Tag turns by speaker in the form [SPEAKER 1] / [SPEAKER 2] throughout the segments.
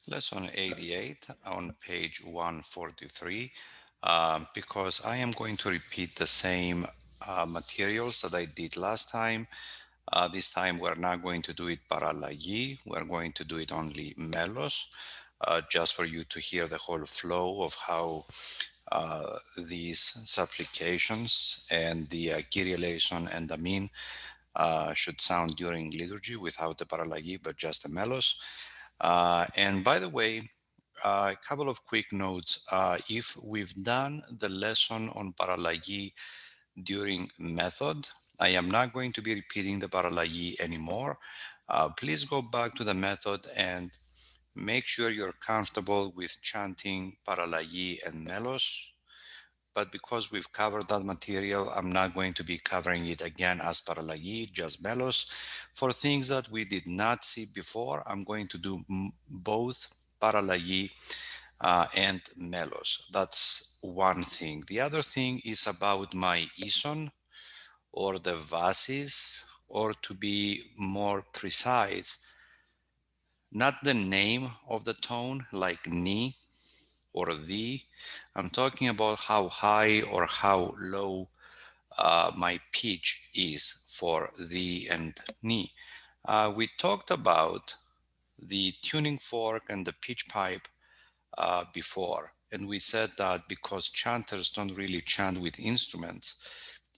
[SPEAKER 1] Lesson 88 on page 143, because I am going to repeat the same materials that I did last time. This time we're not going to do it parallagi, we're going to do it only melos, just for you to hear the whole flow of how these supplications and the Kyrie eleison and Amin should sound during liturgy without the parallagi, but just the melos. And by the way, a couple of quick notes. If we've done the lesson on parallagi during method, I am not going to be repeating the parallagi anymore. Please go back to the method and make sure you're comfortable with chanting parallagi and melos. But because we've covered that material, I'm not going to be covering it again as parallagi, just melos. For things that we did not see before, I'm going to do both parallagi and melos. That's one thing. The other thing is about my ison or the vasis, or to be more precise, not the name of the tone like ni or the. I'm talking about how high or how low my pitch is for the and ni. We talked about the tuning fork and the pitch pipe before, and we said that because chanters don't really chant with instruments,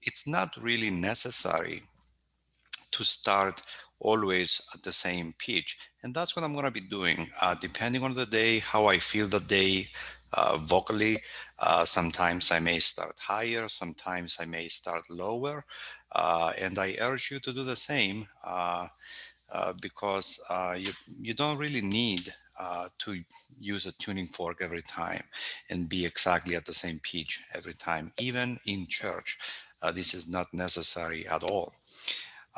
[SPEAKER 1] it's not really necessary to start always at the same pitch. And that's what I'm going to be doing, depending on the day, how I feel the day vocally. Sometimes I may start higher, sometimes I may start lower. And I urge you to do the same, because you don't really need to use a tuning fork every time and be exactly at the same pitch every time. Even in church, this is not necessary at all.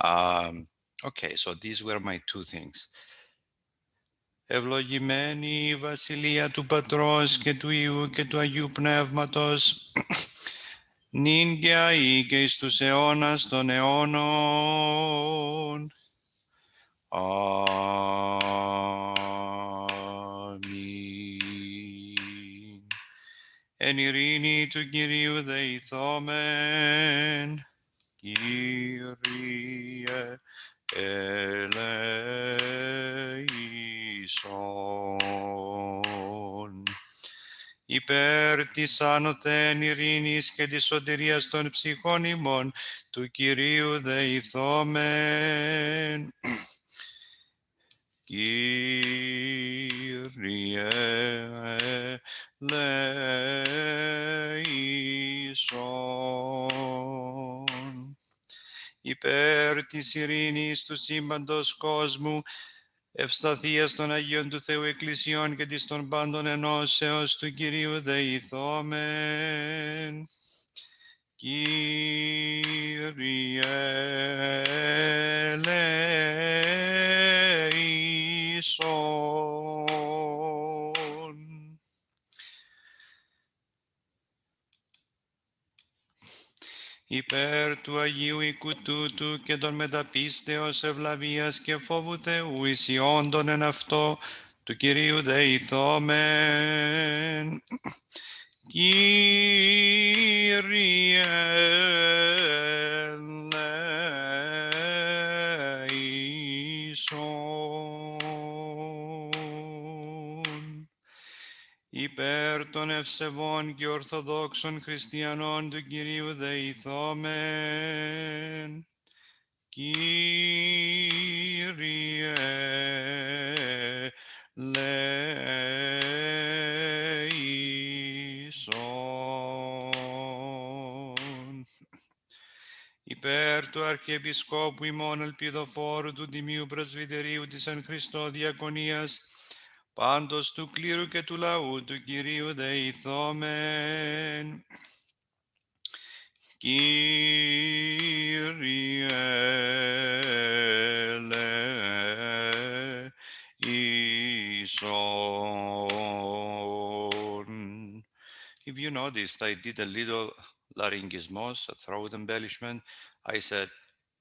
[SPEAKER 1] Um, okay, so these were my two things. Ευλογημένη η βασιλεία του Πατρός και του Υιού και του Αγίου Πνεύματος, νυν και αεί και εις τους αιώνας των αιώνων. Αμήν. Εν ειρήνη του Κυρίου δεηθόμεν, Kyrie eleison. Υπέρ της άνωθεν ειρήνης και της σωτηρίας των ψυχών ημών, του Κυρίου δεηθόμεν. Kyrie eleison. Υπέρ της ειρήνης του σύμπαντος κόσμου, ευσταθίας των Αγίων του Θεού Εκκλησιών και της των πάντων ενώσεως του Κυρίου δεηθόμεν. Kyrie eleison. Υπέρ του Αγίου οίκου τούτου και των μεταπίστεως ευλαβίας και φόβου Θεού ισιόντων εν αυτό του Κυρίου δεηθόμεν. Kyrie eleison. Υπέρ των ευσεβών και ορθοδόξων χριστιανών του Κυρίου δεηθόμεν. Kyrie eleison. Υπέρ του Αρχιεπισκόπου ημών ελπιδοφόρου του Τιμίου Πρεσβυτερίου της εν Χριστώ Διακονίας, πάντως του κλήρου και του λαού του Κυρίου δεηθόμεν. Kyrie eleison. If you noticed, I did a little laryngismos, a throat embellishment. I said,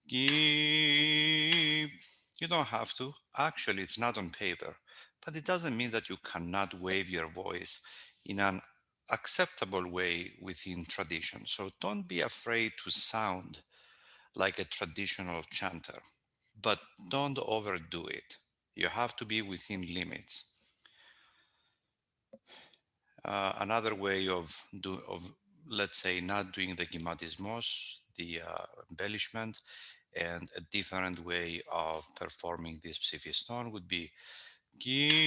[SPEAKER 1] you don't have to. Actually, it's not on paper, but it doesn't mean that you cannot wave your voice in an acceptable way within tradition. So don't be afraid to sound like a traditional chanter, but don't overdo it. You have to be within limits. Another way of, let's say, not doing the gimatismos, the embellishment, and a different way of performing this psiphiston would be Kyrie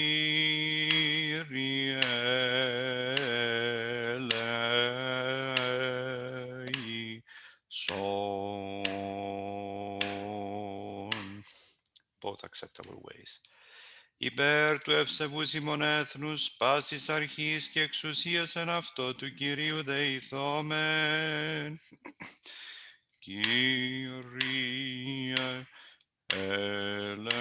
[SPEAKER 1] eleison. Both acceptable ways. Υπέρ του ευσεβούς ημών έθνους, πάσης αρχής και εξουσίας εν αυτό του Κυρίου δεηθόμεν. Kyrie eleison.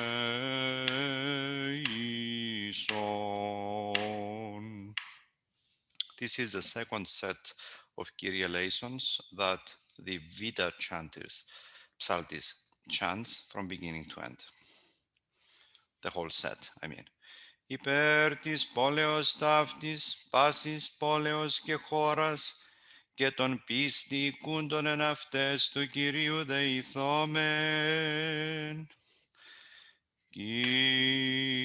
[SPEAKER 1] This is the second set of Kyrie eleisons that the Vita chanters, psaltis, chants from beginning to end. The whole set, I mean. Υπέρ της πόλεως ταύτης, πάσης πόλεως και χώρας, και των πίστη οικούντων εν αυτές του Κυρίου δεηθόμεν. Kyrie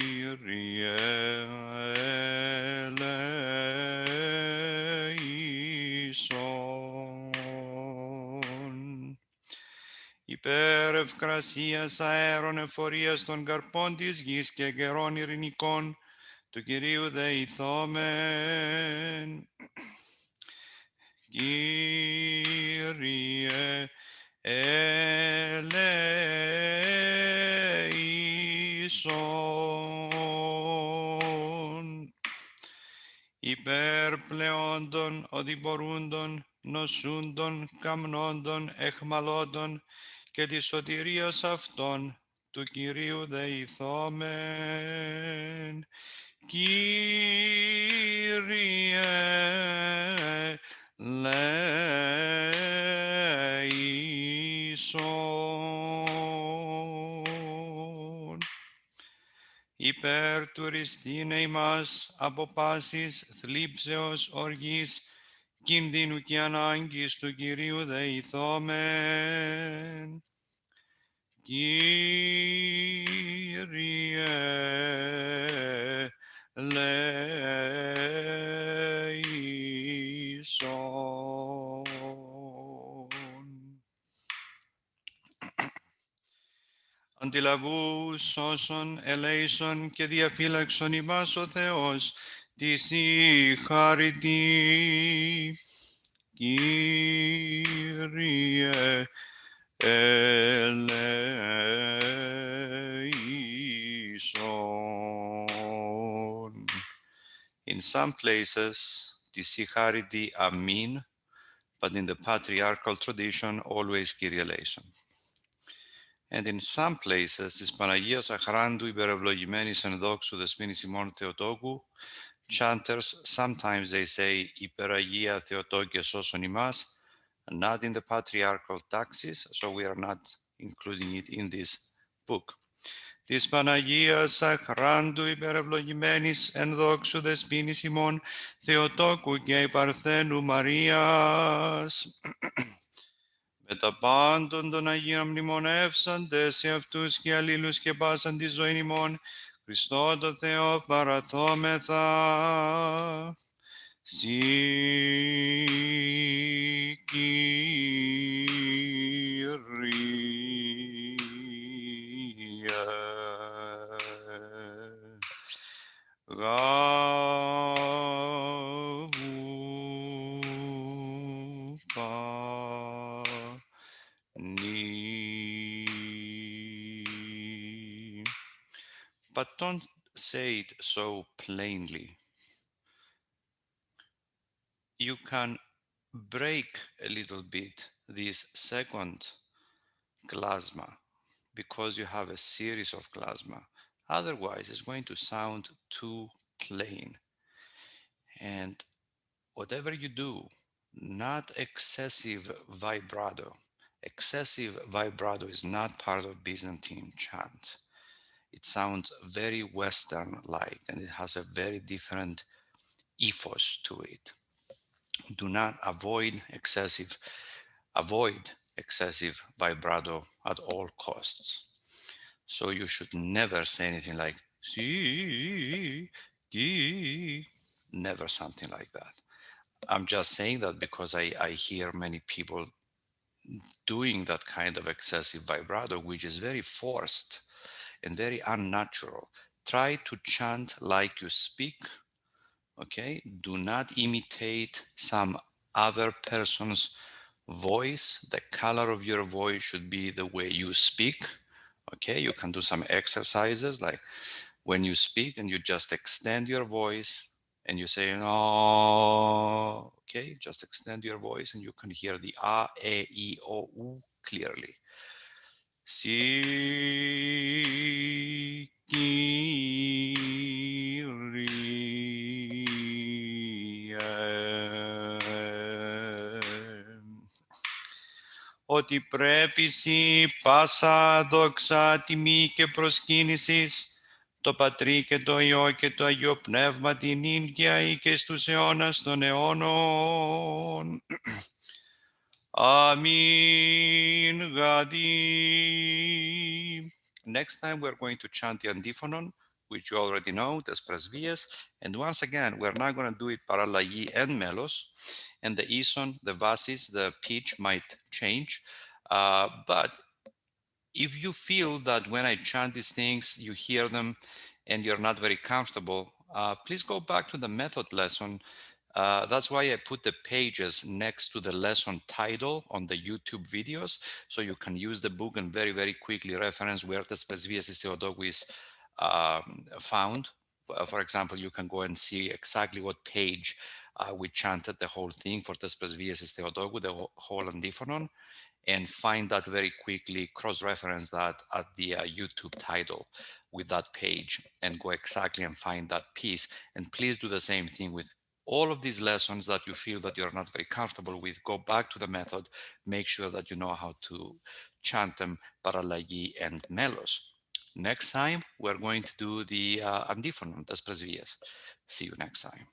[SPEAKER 1] eleison. Υπέρ ευκρασίας αέρων εφορίας των καρπών της γης και καιρών ειρηνικών, του Κυρίου δεηθόμεν. Kyrie eleison. Υπέρ πλεόντων, οδηπορούντων, νοσούντων, καμνόντων, εχμαλώντων και της σωτηρίας αυτών του Κυρίου δεηθόμεν. Kyrie eleison. Υπέρ του ριστήνε ημάς από πάσης θλίψεως οργής κινδύνου και ανάγκης του Κυρίου δεηθόμεν. Kyrie eleison. Αντιλαβούς όσων ελέησον και διαφύλαξον ημάς ο Θεός της η χάρητη. Kyrie eleison. In some places, the Sikharidi Amin, but in the patriarchal tradition, always Kyrie eleison. And in some places, της Παναγίας Αχράντου υπερευλογημένης εν δόξου δεσποίνης ημών Θεοτόκου, chanters, sometimes they say υπεραγία Θεοτόκε σώσον ημάς, not in the patriarchal taxis, so we are not including it in this book. Της Παναγίας Αχράντου υπερευλογημένης εν δόξου δεσποίνης ημών Θεοτόκου και η Παρθένου Μαρίας, με τα πάντων των Αγίων μνημονεύσαντες σε αυτούς και αλλήλους και πάσαν τη ζωή ημών, Χριστό το Θεό παραθόμεθα. Συ Κύριε. Γάβου πανί. But don't say it so plainly. You can break a little bit this second klasma because you have a series of klasma. Otherwise, it's going to sound too plain. And whatever you do, not excessive vibrato. Excessive vibrato is not part of Byzantine chant. It sounds very Western-like, and it has a very different ethos to it. Do not avoid excessive vibrato at all costs. So you should never say anything like see, never something like that. I'm just saying that because I hear many people doing that kind of excessive vibrato, which is very forced and very unnatural. Try to chant like you speak, okay? Do not imitate some other person's voice. The color of your voice should be the way you speak, okay? You can do some exercises like when you speak and you just extend your voice and you say, oh, okay? Just extend your voice and you can hear the a, e, o, u clearly. Si, ότι πρέπει σοι πάσα δόξα τιμή και προσκύνησης το Πατρί και το Υιό και το Αγίο Πνεύμα την ίγκαια ή και στους αιώνας των αιώνων. Amin Gadi. Next time we're going to chant the Antiphonon, which you already know, the Presvias. And once again, we're not going to do it parallagi and melos. And the ison, the vasis, the pitch might change. But if you feel that when I chant these things, you hear them and you're not very comfortable, please go back to the method lesson. That's why I put the pages next to the lesson title on the YouTube videos, so you can use the book and very, very quickly reference where the Presvias Theotokos is found. For example, you can go and see exactly what page we chanted the whole thing for the Presvias Theotokos, the whole Antiphonon, and find that very quickly, cross-reference that at the YouTube title with that page and go exactly and find that piece. And please do the same thing with all of these lessons that you feel that you're not very comfortable with. Go back to the method, make sure that you know how to chant them parallagi and melos. Next time, we're going to do the Antiphonon, the Presvias. See you next time.